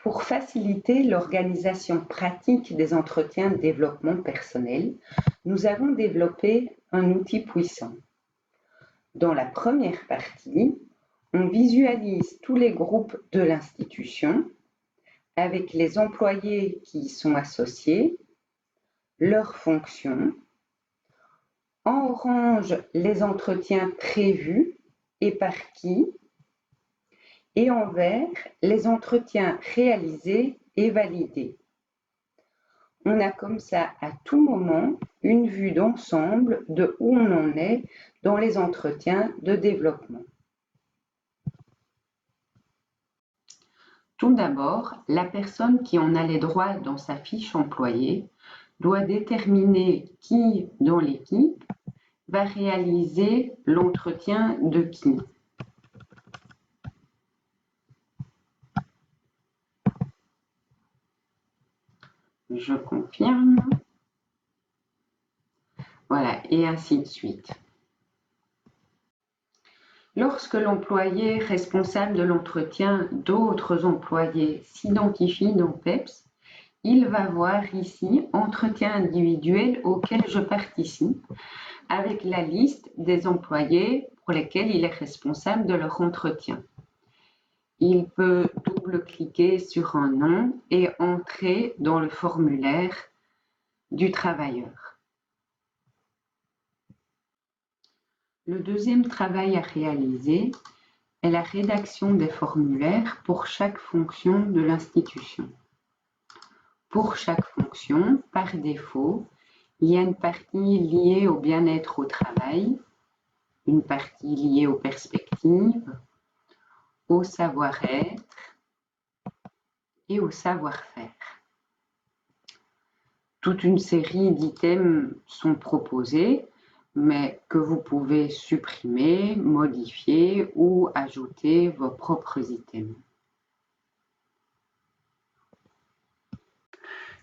Pour faciliter l'organisation pratique des entretiens de développement personnel, nous avons développé un outil puissant. Dans la première partie, on visualise tous les groupes de l'institution avec les employés qui y sont associés, leurs fonctions. En orange, les entretiens prévus et par qui. Et en vert, les entretiens réalisés et validés. On a comme ça à tout moment une vue d'ensemble de où on en est dans les entretiens de développement. Tout d'abord, la personne qui en a les droits dans sa fiche employée doit déterminer qui dans l'équipe va réaliser l'entretien de qui. Je confirme. Voilà, et ainsi de suite. Lorsque l'employé responsable de l'entretien d'autres employés s'identifie dans PEPS, il va voir ici « Entretien individuel auquel je participe » avec la liste des employés pour lesquels il est responsable de leur entretien. Il peut double-cliquer sur un nom et entrer dans le formulaire du travailleur. Le deuxième travail à réaliser est la rédaction des formulaires pour chaque fonction de l'institution. Pour chaque fonction, par défaut, il y a une partie liée au bien-être au travail, une partie liée aux perspectives, au savoir-être et au savoir-faire. Toute une série d'items sont proposés, mais que vous pouvez supprimer, modifier ou ajouter vos propres items.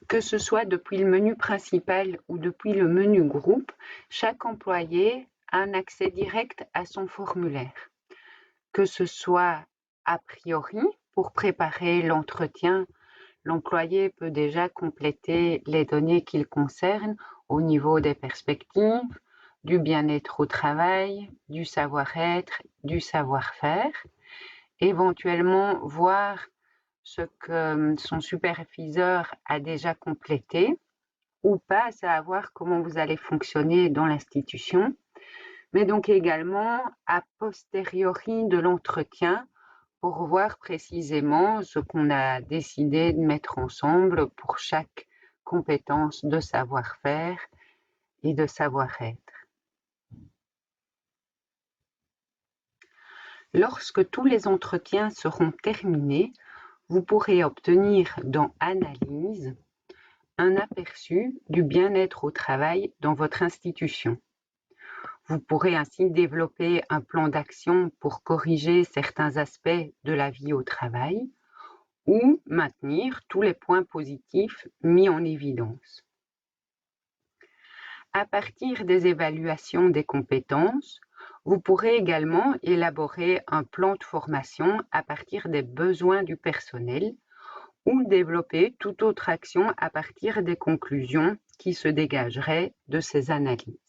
Que ce soit depuis le menu principal ou depuis le menu groupe, chaque employé a un accès direct à son formulaire. Que ce soit a priori, pour préparer l'entretien, l'employé peut déjà compléter les données qu'il concerne au niveau des perspectives, du bien-être au travail, du savoir-être, du savoir-faire, éventuellement voir ce que son superviseur a déjà complété ou pas, à savoir comment vous allez fonctionner dans l'institution, mais donc également a posteriori de l'entretien pour voir précisément ce qu'on a décidé de mettre ensemble pour chaque compétence de savoir-faire et de savoir-être. Lorsque tous les entretiens seront terminés, vous pourrez obtenir dans Analyse un aperçu du bien-être au travail dans votre institution. Vous pourrez ainsi développer un plan d'action pour corriger certains aspects de la vie au travail ou maintenir tous les points positifs mis en évidence. À partir des évaluations des compétences, vous pourrez également élaborer un plan de formation à partir des besoins du personnel ou développer toute autre action à partir des conclusions qui se dégageraient de ces analyses.